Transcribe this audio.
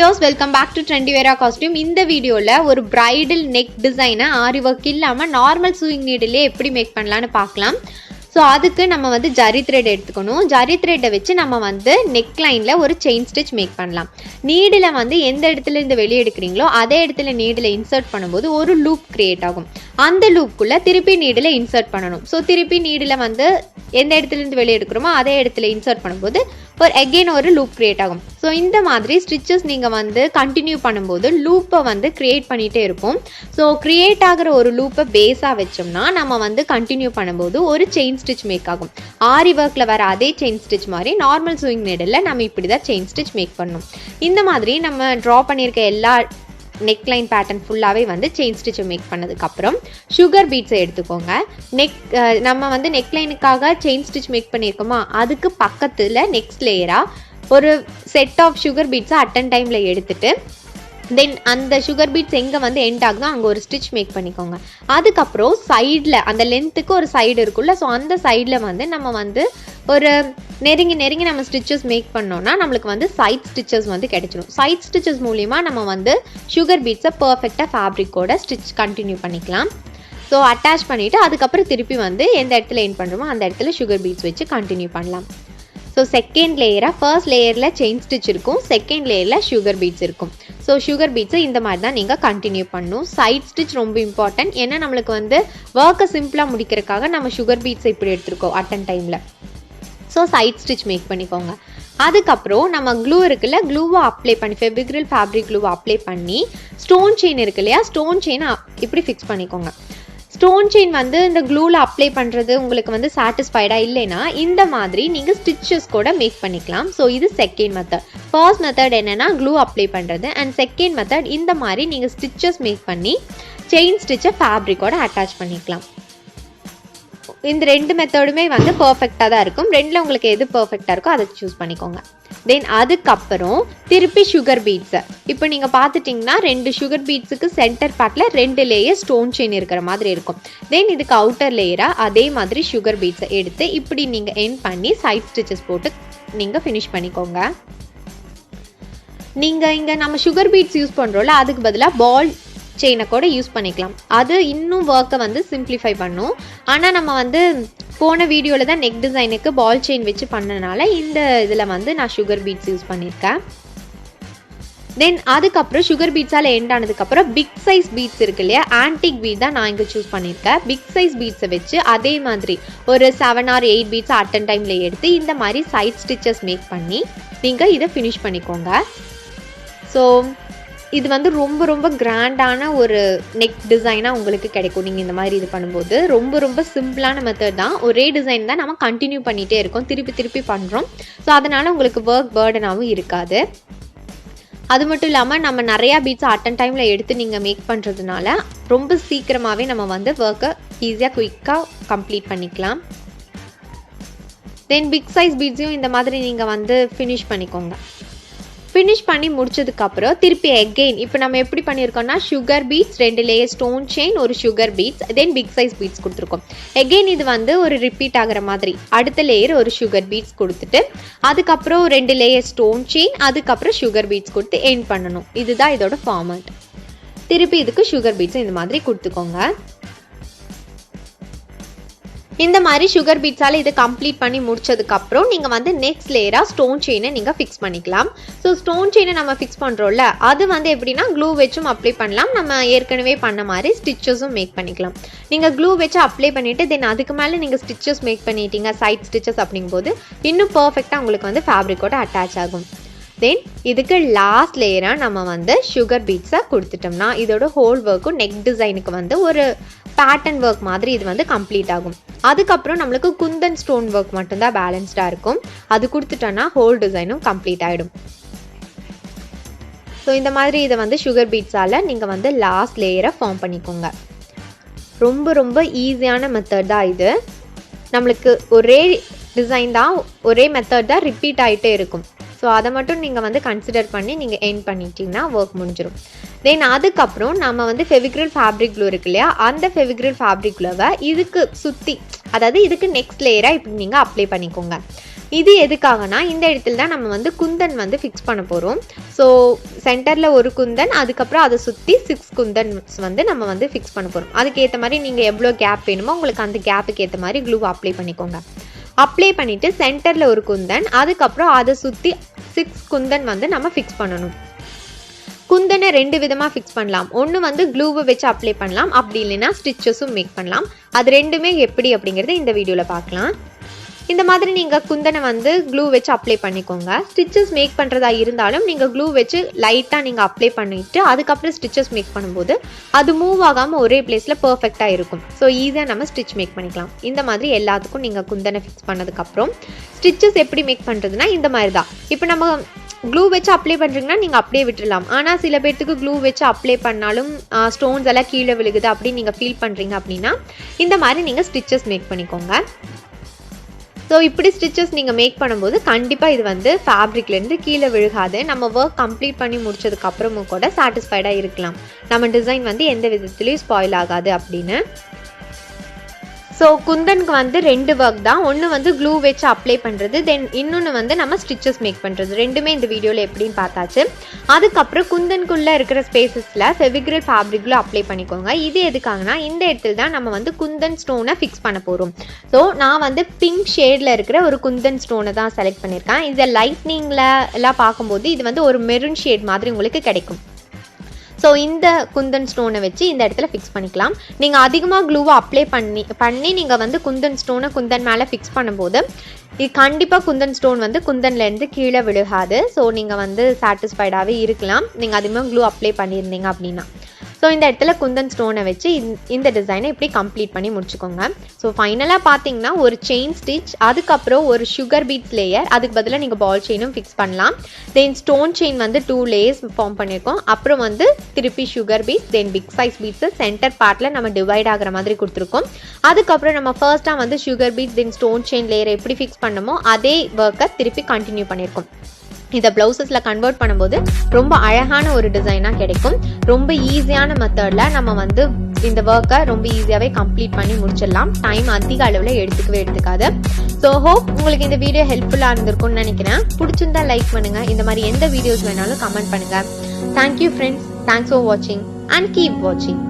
Viewers, welcome back to ட்ரெண்டிவியரா costume. இந்த வீடியோவில் ஒரு பிரைடல் நெக் டிசைனை ஆரி ஒர்க் இல்லாமல் நார்மல் சூயிங் நீடிலே எப்படி மேக் பண்ணலான்னு பார்க்கலாம். ஸோ அதுக்கு நம்ம வந்து ஜரி த்ரெட் எடுத்துக்கணும். ஜரி த்ரெட்டை வச்சு நம்ம வந்து நெக் லைனில் ஒரு செயின் ஸ்டிச் மேக் பண்ணலாம். நீடில் வந்து எந்த இடத்துல இருந்து வெளியே எடுக்கிறீங்களோ அதே இடத்துல நீடில் இன்சர்ட் பண்ணும்போது ஒரு லூப் கிரியேட் ஆகும். அந்த லூப்புக்குள்ளே திருப்பி நீடில் இன்சர்ட் பண்ணணும். ஸோ திருப்பி நீடில் வந்து எந்த இடத்துலேருந்து வெளியே எடுக்கிறோமோ அதே இடத்துல இன்சர்ட் பண்ணும்போது ஒரு லூப் கிரியேட் ஆகும். ஸோ இந்த மாதிரி ஸ்டிச்சஸ் நீங்கள் வந்து கண்டினியூ பண்ணும்போது லூப்பை வந்து கிரியேட் பண்ணிகிட்டே இருக்கும். ஸோ கிரியேட் ஆகிற ஒரு லூப்பை பேஸாக வச்சோம்னா நம்ம வந்து கண்டினியூ பண்ணும்போது ஒரு செயின் ஸ்டிச் மேக் ஆகும். ஆரி ஒர்க்கில் வர அதே செயின் ஸ்டிச் மாதிரி நார்மல் சூயிங் நீடில் நம்ம இப்படி தான் செயின் ஸ்டிச் மேக் பண்ணணும். இந்த மாதிரி நம்ம ட்ரா பண்ணியிருக்க எல்லா நெக் லைன் பேட்டர்ன் ஃபுல்லாகவே வந்து செயின் ஸ்டிச்சை மேக் பண்ணதுக்கப்புறம் சுகர் பீட்ஸை எடுத்துக்கோங்க. நம்ம வந்து நெக் லைனுக்காக செயின் ஸ்டிச் மேக் பண்ணியிருக்கோமா, அதுக்கு பக்கத்தில் நெக்ஸ்ட் லேயராக ஒரு செட் ஆஃப் சுகர் பீட்ஸை அட்டன் டைமில் எடுத்துட்டு தென் அந்த சுகர் பீட்ஸ் எங்கே வந்து எண்ட் ஆகுதோ அங்கே ஒரு ஸ்டிச் மேக் பண்ணிக்கோங்க. அதுக்கப்புறம் சைடில் அந்த லென்த்துக்கு ஒரு சைடு இருக்குல்ல, ஸோ அந்த சைடில் வந்து நம்ம வந்து ஒரு நெருங்கி நம்ம ஸ்டிச்சஸ் மேக் பண்ணோம்னா நம்மளுக்கு வந்து சைட் ஸ்டிச்சஸ் வந்து கிடைச்சிடும். சைட் ஸ்டிச்சஸ் மூலிமா நம்ம வந்து சுகர் பீட்ஸை பர்ஃபெக்டாக ஃபேப்ரிக்கோட ஸ்டிச் கண்டினியூ பண்ணிக்கலாம். ஸோ அட்டாச் பண்ணிவிட்டு அதுக்கப்புறம் திருப்பி வந்து எந்த இடத்துல எண்ட் பண்ணுறோமோ அந்த இடத்துல சுகர் பீட்ஸ் வச்சு கண்டினியூ பண்ணலாம். ஸோ செகண்ட் லேயராக ஃபர்ஸ்ட் லேயரில் செயின் ஸ்டிச் இருக்கும், செகண்ட் லேயரில் சுகர் பீட்ஸ் இருக்கும். ஸோ சுகர் பீட்ஸை இந்த மாதிரி தான் நீங்கள் கண்டினியூ பண்ணணும். சைட் ஸ்டிச் ரொம்ப இம்பார்ட்டன்ட். ஏன்னா நம்மளுக்கு வந்து ஒர்க்கை சிம்பிளாக முடிக்கிறதுக்காக நம்ம சுகர் பீட்ஸை இப்படி எடுத்துருக்கோம் அட்டன் டைமில். ஸோ சைட் ஸ்டிச் மேக் பண்ணிக்கோங்க. அதுக்கப்புறம் நம்ம க்ளூ இருக்குல்ல, க்ளூவை அப்ளை பண்ணி ஃபெவிக்ரில் ஃபேப்ரிக் க்ளூவை அப்ளை பண்ணி ஸ்டோன் செயின் இருக்கு இல்லையா, ஸ்டோன் செயினை இப்படி ஃபிக்ஸ் பண்ணிக்கோங்க. ஸ்டோன் செயின் வந்து இந்த க்ளூவில் அப்ளை பண்ணுறது உங்களுக்கு வந்து சாட்டிஸ்ஃபைடாக இல்லைன்னா இந்த மாதிரி நீங்கள் ஸ்டிச்சஸ் கூட மேக் பண்ணிக்கலாம். ஸோ இது செகண்ட் மெத்தட். ஃபர்ஸ்ட் மெத்தட் என்னென்னா க்ளூ அப்ளை பண்ணுறது, அண்ட் செகண்ட் மெத்தட் இந்த மாதிரி நீங்கள் ஸ்டிச்சஸ் மேக் பண்ணி செயின் ஸ்டிச்சை ஃபேப்ரிக்கோட அட்டாச் பண்ணிக்கலாம். இந்த ரெண்டு மெத்தடுமே வந்து பர்ஃபெக்டாக தான் இருக்கும். ரெண்டில் உங்களுக்கு எது பர்ஃபெக்டாக இருக்கோ அதை சூஸ் பண்ணிக்கோங்க. தென் அதுக்கப்புறம் திருப்பி சுகர் பீட்ஸை இப்போ நீங்கள் பார்த்துட்டிங்கன்னா 2 சுகர் பீட்ஸுக்கு சென்டர் பார்ட்டில் 2 லேயர் ஸ்டோன் செயின் இருக்கிற மாதிரி இருக்கும். தென் இதுக்கு அவுட்டர் லேயராக அதே மாதிரி சுகர் பீட்ஸை எடுத்து இப்படி நீங்கள் எண்ட் பண்ணி சைட் ஸ்டிச்சஸ் போட்டு நீங்கள் ஃபினிஷ் பண்ணிக்கோங்க. நீங்கள் இங்கே நம்ம சுகர் பீட்ஸ் யூஸ் பண்ணுறோம்ல, அதுக்கு பதிலாக பால் செயினை கூட யூஸ் பண்ணிக்கலாம். அது இன்னும் ஒர்க்கை வந்து சிம்பிளிஃபை பண்ணும். ஆனால் நம்ம வந்து போன வீடியோவில் தான் நெக் டிசைனுக்கு பால் செயின் வச்சு பண்ணனால இந்த இதில் வந்து நான் சுகர் பீட்ஸ் யூஸ் பண்ணியிருக்கேன். தென் அதுக்கப்புறம் சுகர் பீட்ஸால் எண்ட் ஆனதுக்கப்புறம் பிக் சைஸ் பீட்ஸ் இருக்கு இல்லையா, ஆன்டிக் பீட் தான் நான் இங்கே சூஸ் பண்ணியிருக்கேன். பிக் சைஸ் பீட்ஸை வச்சு அதே மாதிரி ஒரு 7 or 8 பீட்ஸ் அட்டன் டைமில் எடுத்து இந்த மாதிரி சைட் ஸ்டிச்சஸ் மேக் பண்ணி நீங்கள் இதை ஃபினிஷ் பண்ணிக்கோங்க. ஸோ இது வந்து ரொம்ப கிராண்டான ஒரு நெக் டிசைனாக உங்களுக்கு கிடைக்கும். நீங்கள் இந்த மாதிரி இது பண்ணும்போது ரொம்ப சிம்பிளான மெத்தட் தான். ஒரே டிசைன் தான் நம்ம கண்டினியூ பண்ணிகிட்டே இருக்கோம், திருப்பி பண்ணுறோம். ஸோ அதனால் உங்களுக்கு ஒர்க் பேர்டனாகவும் இருக்காது. அது மட்டும் இல்லாமல் நம்ம நிறையா பீட்ஸ் அட்டன் டைமில் எடுத்து நீங்கள் மேக் பண்ணுறதுனால ரொம்ப சீக்கிரமாகவே நம்ம வந்து ஒர்க்கை ஈஸியாக குயிக்காக கம்ப்ளீட் பண்ணிக்கலாம். தென் பிக் சைஸ் பீட்ஸையும் இந்த மாதிரி நீங்கள் வந்து ஃபினிஷ் பண்ணிக்கோங்க. ஃபினிஷ் பண்ணி முடிச்சதுக்கப்புறம் திருப்பி எகெயின் இப்போ நம்ம எப்படி பண்ணியிருக்கோம்னா sugar beads 2 layer stone chain ஒரு sugar beads then big size beads கொடுத்துருக்கோம். எகெயின் இது வந்து ஒரு ரிப்பீட் ஆகிற மாதிரி அடுத்த லேயர் ஒரு சுகர் பீட்ஸ் கொடுத்துட்டு அதுக்கப்புறம் 2 லேயர் ஸ்டோன் செயின் அதுக்கப்புறம் சுகர் பீட்ஸ் கொடுத்து எண்ட் பண்ணணும். இதுதான் இதோட ஃபார்மட். திருப்பி இதுக்கு சுகர் பீட்ஸ் இந்த மாதிரி கொடுத்துக்கோங்க. இந்த மாதிரி சுகர் பீட்ஸால் இதை கம்ப்ளீட் பண்ணி முடிச்சதுக்கப்புறம் நீங்கள் வந்து நெக்ஸ்ட் லேயராக ஸ்டோன் செயினை நீங்கள் ஃபிக்ஸ் பண்ணிக்கலாம். ஸோ ஸ்டோன் செயினை நம்ம ஃபிக்ஸ் பண்ணுறோம்ல, அது வந்து எப்படின்னா க்ளூ வச்சும் அப்ளை பண்ணலாம். நம்ம ஏற்கனவே பண்ண மாதிரி ஸ்டிச்சஸும் மேக் பண்ணிக்கலாம். நீங்கள் க்ளூ வச்சு அப்ளை பண்ணிவிட்டு தென் அதுக்கு மேலே நீங்கள் ஸ்டிச்சஸ் மேக் பண்ணிட்டீங்க சைட் ஸ்டிச்சஸ் அப்படிங்கும்போது இன்னும் பர்ஃபெக்டாக உங்களுக்கு வந்து ஃபேப்ரிக்கோட அட்டாச் ஆகும். தென் இதுக்கு லாஸ்ட் லேயராக நம்ம வந்து சுகர் பீட்ஸை கொடுத்துட்டோம்னா இதோட ஹோல் ஒர்க்கும் நெக் டிசைனுக்கு வந்து ஒரு பேட்டர்ன் ஒர்க் மாதிரி இது வந்து கம்ப்ளீட் ஆகும். அதுக்கப்புறம் நம்மளுக்கு குந்தன் ஸ்டோன் ஒர்க் மட்டும்தான் பேலன்ஸ்டாக இருக்கும். அது கொடுத்துட்டோன்னா ஹோல் டிசைனும் கம்ப்ளீட் ஆகிடும். ஸோ இந்த மாதிரி இதை வந்து சுகர் பீட்ஸால் நீங்கள் வந்து லாஸ்ட் லேயரை ஃபார்ம் பண்ணிக்கோங்க. ரொம்ப ஈஸியான மெத்தட் தான் இது. நம்மளுக்கு ஒரே டிசைன் தான், ஒரே மெத்தட் தான் ரிப்பீட் ஆகிட்டே இருக்கும். ஸோ அதை மட்டும் நீங்கள் வந்து கன்சிடர் பண்ணி நீங்கள் எண்ட் பண்ணிட்டீங்கன்னா ஒர்க் முடிஞ்சிடும். தென் அதுக்கப்புறம் நம்ம வந்து ஃபெவிக்ரில் ஃபேப்ரிக் க்ளூ இருக்கு இல்லையா, அந்த ஃபெவிக்ரில் ஃபேப்ரிக் க்ளூவை இதுக்கு சுற்றி, அதாவது இதுக்கு நெக்ஸ்ட் லேயராக இப்படி நீங்கள் அப்ளை பண்ணிக்கோங்க. இது எதுக்காகனா இந்த இடத்துல தான் நம்ம வந்து குந்தன் வந்து ஃபிக்ஸ் பண்ண போகிறோம். ஸோ சென்டரில் ஒரு குந்தன், அதுக்கப்புறம் அதை சுற்றி 6 குந்தன்ஸ் வந்து நம்ம வந்து ஃபிக்ஸ் பண்ண போகிறோம். அதுக்கேற்ற மாதிரி நீங்கள் எவ்வளோ கேப் வேணுமோ உங்களுக்கு அந்த கேப்புக்கு ஏற்ற மாதிரி க்ளூ அப்ளை பண்ணிக்கோங்க. அப்ளை பண்ணிவிட்டு சென்டரில் ஒரு குந்தன், அதுக்கப்புறம் அதை சுற்றி 6 குந்தன் வந்து நம்ம ஃபிக்ஸ் பண்ணணும். குந்தனை 2 விதமாக ஃபிக்ஸ் பண்ணலாம். ஒன்று வந்து க்ளூவை வச்சு அப்ளை பண்ணலாம், அப்படி இல்லைன்னா ஸ்டிச்சஸும் மேக் பண்ணலாம். அது ரெண்டுமே எப்படி அப்படிங்கிறத இந்த வீடியோவில் பார்க்கலாம். இந்த மாதிரி நீங்கள் குந்தனை வந்து க்ளூ வச்சு அப்ளை பண்ணிக்கோங்க. ஸ்டிச்சஸ் மேக் பண்ணுறதா இருந்தாலும் நீங்கள் க்ளூ வச்சு லைட்டாக நீங்கள் அப்ளை பண்ணிவிட்டு அதுக்கப்புறம் ஸ்டிச்சஸ் மேக் பண்ணும்போது அது மூவ் ஆகாமல் ஒரே பிளேஸில் பர்ஃபெக்டாக இருக்கும். ஸோ ஈஸியாக நம்ம ஸ்டிச் மேக் பண்ணிக்கலாம். இந்த மாதிரி எல்லாத்துக்கும் நீங்கள் குந்தனை ஃபிக்ஸ் பண்ணதுக்கப்புறம் ஸ்டிச்சஸ் எப்படி மேக் பண்ணுறதுனா இந்த மாதிரி தான். இப்போ நம்ம க்ளூ வச்சு அப்ளை பண்ணுறீங்கன்னா நீங்கள் அப்படியே விட்டுடலாம். ஆனால் சில பேர்த்துக்கு க்ளூ வச்சு அப்ளை பண்ணாலும் ஸ்டோன்ஸ் எல்லாம் கீழே விழுகுது அப்படின்னு நீங்கள் ஃபீல் பண்ணுறீங்க அப்படின்னா இந்த மாதிரி நீங்கள் ஸ்டிச்சஸ் மேக் பண்ணிக்கோங்க. ஸோ இப்படி ஸ்டிச்சஸ் நீங்கள் மேக் பண்ணும்போது கண்டிப்பாக இது வந்து ஃபேப்ரிக்லேருந்து கீழே விழுகாது. நம்ம ஒர்க் கம்ப்ளீட் பண்ணி முடிச்சதுக்கப்புறமும் கூட சாட்டிஸ்ஃபைடாக இருக்கலாம். நம்ம டிசைன் வந்து எந்த விதத்துலேயும் ஸ்பாயில் ஆகாது அப்படின்னு. ஸோ குந்தனுக்கு வந்து 2 ஒர்க் தான். ஒன்று வந்து க்ளூ வச்சு அப்ளை பண்ணுறது, தென் இன்னொன்று வந்து நம்ம ஸ்டிச்சஸ் மேக் பண்ணுறது. ரெண்டுமே இந்த வீடியோவில் எப்படின்னு பார்த்தாச்சு. அதுக்கப்புறம் குந்தனுக்குள்ளே இருக்கிற ஸ்பேசஸில் ஃபெவிக்ரில் ஃபேப்ரிக்கில் அப்ளை பண்ணிக்கோங்க. இது எதுக்காகனா இந்த இடத்துல தான் நம்ம வந்து குந்தன் ஸ்டோனை ஃபிக்ஸ் பண்ண போகிறோம். ஸோ நான் வந்து பிங்க் ஷேடில் இருக்கிற ஒரு குந்தன் ஸ்டோனை தான் செலக்ட் பண்ணியிருக்கேன். இதை லைட்னிங்கில் எல்லாம் பார்க்கும்போது இது வந்து ஒரு மெரூன் ஷேட் மாதிரி உங்களுக்கு கிடைக்கும். ஸோ இந்த குந்தன் ஸ்டோனை வச்சு இந்த இடத்துல ஃபிக்ஸ் பண்ணிக்கலாம். நீங்கள் அதிகமாக க்ளூவை அப்ளை பண்ணி நீங்கள் வந்து குந்தன் ஸ்டோனை குந்தன் மேலே ஃபிக்ஸ் பண்ணும்போது இது கண்டிப்பாக குந்தன் ஸ்டோன் வந்து குந்தன்லேருந்து கீழே விழுகாது. ஸோ நீங்கள் வந்து சாட்டிஸ்ஃபைடாகவே இருக்கலாம் நீங்கள் அதிகமாக க்ளூ அப்ளை பண்ணியிருந்தீங்க அப்படின்னா. ஸோ இந்த இடத்துல குந்தன் ஸ்டோனை வச்சு இந்த டிசைனை இப்படி கம்ப்ளீட் பண்ணி முடிச்சுக்கோங்க. ஸோ ஃபைனலாக பார்த்தீங்கன்னா ஒரு செயின் ஸ்டிச், அதுக்கப்புறம் ஒரு சுகர் பீட்ஸ் லேயர், அதுக்கு பதிலாக நீங்கள் பால் செயினும் ஃபிக்ஸ் பண்ணலாம். தென் ஸ்டோன் செயின் வந்து 2 லேயர்ஸ் ஃபார்ம் பண்ணியிருக்கோம். அப்புறம் வந்து திருப்பி sugar beads, then big size beads centre பார்ட்டில் நம்ம டிவைட் ஆகிற மாதிரி கொடுத்துருக்கோம். அதுக்கப்புறம் நம்ம ஃபர்ஸ்ட்டாக வந்து சுகர் பீட்ஸ் தென் ஸ்டோன் செயின் லேயர் எப்படி ஃபிக்ஸ் பண்ணமோ அதே ஒர்க்கை திருப்பி கண்டினியூ பண்ணியிருக்கோம். இதை ப்ளவுசஸில் கன்வெர்ட் பண்ணும்போது ரொம்ப அழகான ஒரு டிசைனாக கிடைக்கும். ரொம்ப ஈஸியான மெத்தடில் நம்ம வந்து இந்த ஒர்க்கை ரொம்ப ஈஸியாகவே கம்ப்ளீட் பண்ணி முடிச்சிடலாம். டைம் அதிக அளவில் எடுத்துக்காது. ஸோ ஹோப் உங்களுக்கு இந்த வீடியோ ஹெல்ப்ஃபுல்லாக இருந்திருக்கும்னு நினைக்கிறேன். பிடிச்சிருந்தா லைக் பண்ணுங்கள். இந்த மாதிரி எந்த வீடியோஸ் வேணாலும் கமெண்ட் பண்ணுங்கள். Thank you friends. தேங்க்ஸ் ஃபார் வாட்சிங் அண்ட் கீப் வாட்சிங்.